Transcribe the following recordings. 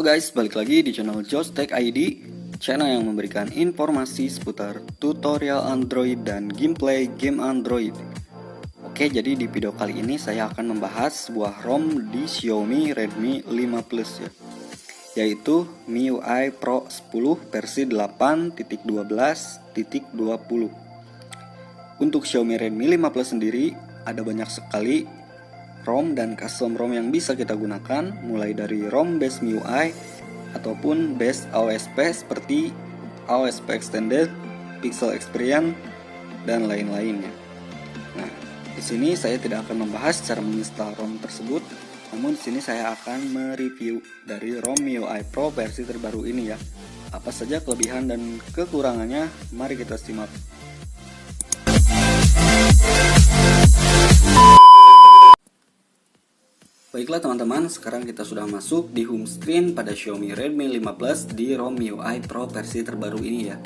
guys, balik lagi di channel Josh Tech ID, channel yang memberikan informasi seputar tutorial Android dan gameplay game Android. Oke, jadi di video kali ini saya akan membahas sebuah ROM di Xiaomi Redmi 5 Plus ya, yaitu MIUI Pro 10 versi 8.12.20. Untuk Xiaomi Redmi 5 Plus sendiri ada banyak sekali ROM dan custom ROM yang bisa kita gunakan, mulai dari ROM base MIUI ataupun base AOSP seperti AOSP Extended, Pixel Experience, dan lain-lainnya. Nah, di sini saya tidak akan membahas cara menginstal ROM tersebut, namun di sini saya akan mereview dari ROM MIUI Pro versi terbaru ini ya. Apa saja kelebihan dan kekurangannya, mari kita simak. Baiklah teman-teman, sekarang kita sudah masuk di home screen pada Xiaomi Redmi 5 Plus di ROM MIUI Pro versi terbaru ini ya.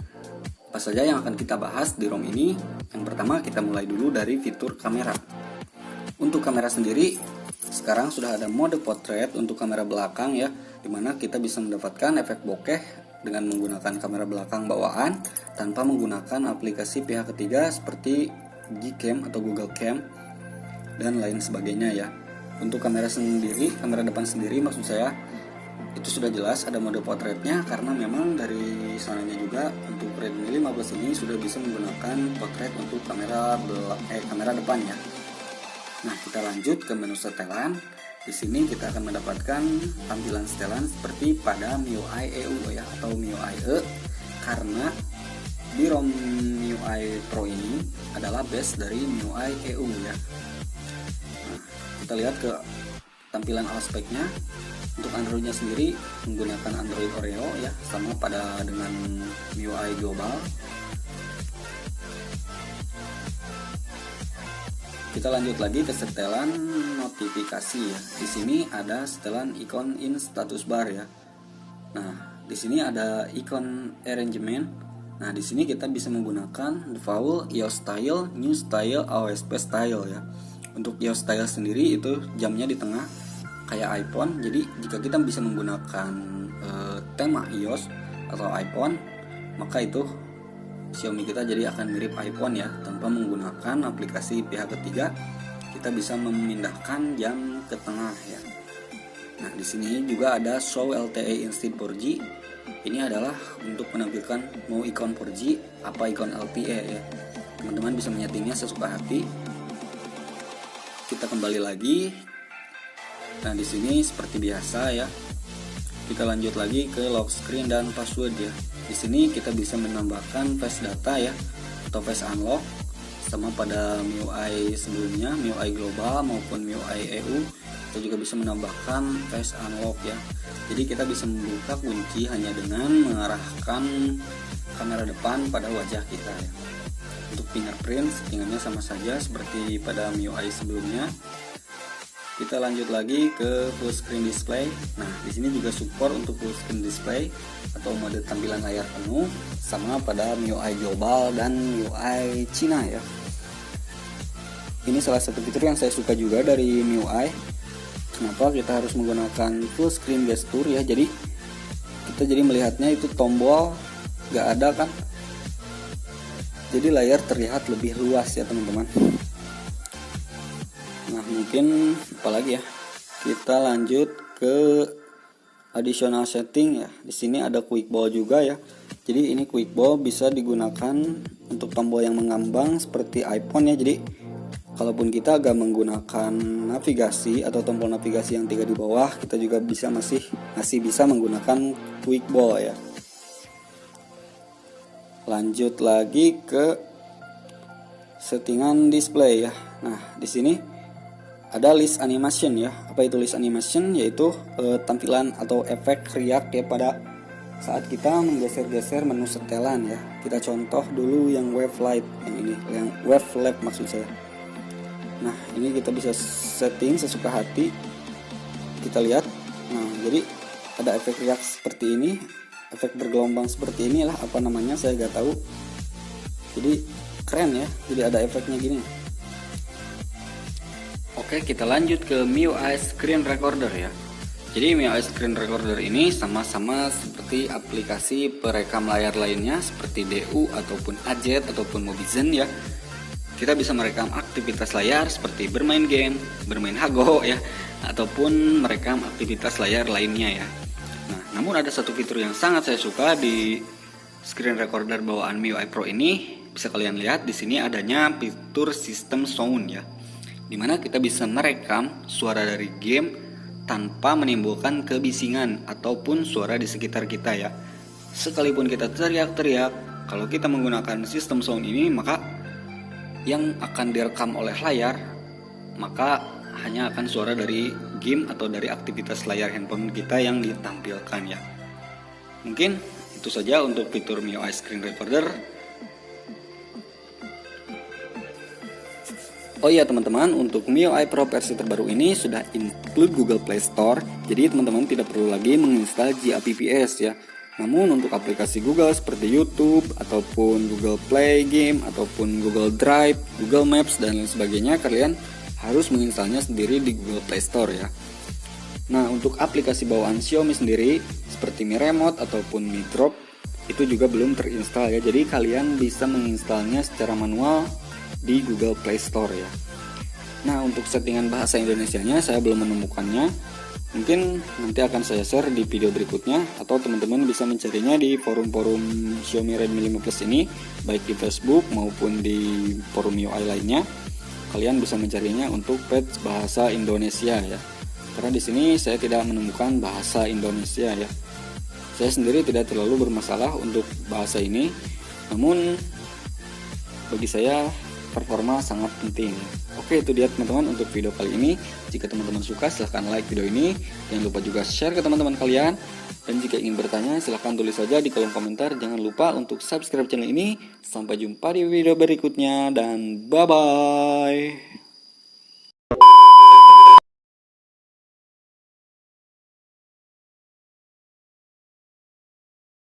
Apa saja yang akan kita bahas di ROM ini? Yang pertama, kita mulai dulu dari fitur kamera. Untuk kamera sendiri, sekarang sudah ada mode portrait untuk kamera belakang ya, dimana kita bisa mendapatkan efek bokeh dengan menggunakan kamera belakang bawaan tanpa menggunakan aplikasi pihak ketiga seperti Gcam atau Google Cam dan lain sebagainya ya. Untuk kamera sendiri, kamera depan sendiri maksud saya, itu sudah jelas ada mode portraitnya, karena memang dari sananya juga untuk Redmi 5 Plus ini sudah bisa menggunakan portrait untuk kamera depan ya. Nah, kita lanjut ke menu setelan. Di sini kita akan mendapatkan tampilan setelan seperti pada MIUI EU ya, atau MIUI E, karena di ROM MIUI Pro ini adalah base dari MIUI EU ya. Kita lihat ke tampilan aspeknya. Untuk Androidnya sendiri menggunakan Android Oreo ya, sama pada dengan MIUI global. Kita lanjut lagi ke setelan notifikasi ya. Di sini ada setelan ikon in status bar ya. Nah, di sini ada ikon arrangement. Nah, di sini kita bisa menggunakan default, iOS style, new style, AOSP style ya. Untuk iOS style sendiri itu jamnya di tengah kayak iPhone. Jadi jika kita bisa menggunakan tema iOS atau iPhone, maka itu Xiaomi kita jadi akan mirip iPhone ya. Tanpa menggunakan aplikasi pihak ketiga, kita bisa memindahkan jam ke tengah ya. Nah, di sini juga ada show LTE instead 4G. Ini adalah untuk menampilkan mau ikon 4G apa ikon LTE ya. Teman-teman bisa menyetingnya sesuka hati. Kita kembali lagi. Nah, di sini seperti biasa ya. Kita lanjut lagi ke lock screen dan password ya. Di sini kita bisa menambahkan face data ya, atau face unlock, sama pada MIUI sebelumnya, MIUI global maupun MIUI EU. Kita juga bisa menambahkan face unlock ya. Jadi kita bisa membuka kunci hanya dengan mengarahkan kamera depan pada wajah kita ya. Untuk fingerprint settingannya sama saja seperti pada MIUI sebelumnya. Kita lanjut lagi ke full screen display. Nah, di sini juga support untuk full screen display atau mode tampilan layar penuh, sama pada MIUI global dan MIUI Cina ya. Ini salah satu fitur yang saya suka juga dari MIUI. Kenapa kita harus menggunakan full screen gesture ya? Jadi kita melihatnya itu tombol nggak ada kan? Jadi layar terlihat lebih luas ya teman-teman. Nah, mungkin apalagi ya. Kita lanjut ke additional setting ya. Di sini ada quick ball juga ya. Jadi ini quick ball bisa digunakan untuk tombol yang mengambang seperti iPhone ya. Jadi kalaupun kita agak menggunakan navigasi atau tombol navigasi yang 3 di bawah, kita juga masih bisa menggunakan quick ball ya. Lanjut lagi ke settingan display ya. Nah, di sini ada list animation ya. Apa itu list animation? Yaitu tampilan atau efek riak ya pada saat kita menggeser-geser menu setelan ya. Kita contoh dulu yang wave light yang wave lab maksud saya. Nah, ini kita bisa setting sesuka hati. Kita lihat. Nah, jadi ada efek riak seperti ini. Efek bergelombang seperti inilah apa namanya, saya gak tahu. Jadi keren ya, jadi ada efeknya gini. Oke, kita lanjut ke MIUI Screen Recorder ya. Jadi MIUI Screen Recorder ini sama-sama seperti aplikasi perekam layar lainnya seperti DU ataupun AZ ataupun Mobizen ya. Kita bisa merekam aktivitas layar seperti bermain game, bermain Hago ya, ataupun merekam aktivitas layar lainnya ya. Nah, namun ada satu fitur yang sangat saya suka di screen recorder bawaan MIUI Pro ini. Bisa kalian lihat di sini adanya fitur System Sound ya, dimana kita bisa merekam suara dari game tanpa menimbulkan kebisingan ataupun suara di sekitar kita ya. Sekalipun kita teriak-teriak, kalau kita menggunakan sistem sound ini, maka yang akan direkam oleh layar maka hanya akan suara dari game atau dari aktivitas layar handphone kita yang ditampilkan ya. Mungkin itu saja untuk fitur MIUI Screen Recorder. Oh iya teman-teman, untuk MIUI Pro versi terbaru ini sudah include Google Play Store. Jadi teman-teman tidak perlu lagi menginstal GApps ya. Namun untuk aplikasi Google seperti YouTube ataupun Google Play Game ataupun Google Drive, Google Maps dan lain sebagainya, kalian harus menginstalnya sendiri di Google Play Store ya. Nah, untuk aplikasi bawaan Xiaomi sendiri seperti Mi Remote ataupun Mi Drop itu juga belum terinstall ya. Jadi kalian bisa menginstalnya secara manual di Google Play Store ya. Nah, untuk settingan bahasa Indonesianya saya belum menemukannya. Mungkin nanti akan saya share di video berikutnya, atau teman-teman bisa mencarinya di forum-forum Xiaomi Redmi 5 Plus ini, baik di Facebook maupun di forum MIUI lainnya. Kalian bisa mencarinya untuk patch bahasa Indonesia ya. Karena di sini saya tidak menemukan bahasa Indonesia ya. Saya sendiri tidak terlalu bermasalah untuk bahasa ini, namun bagi saya performa sangat penting. Oke, itu dia teman-teman untuk video kali ini. Jika teman-teman suka, silahkan like video ini. Jangan lupa juga share ke teman-teman kalian. Dan jika ingin bertanya, silahkan tulis saja di kolom komentar. Jangan lupa untuk subscribe channel ini. Sampai jumpa di video berikutnya dan bye-bye.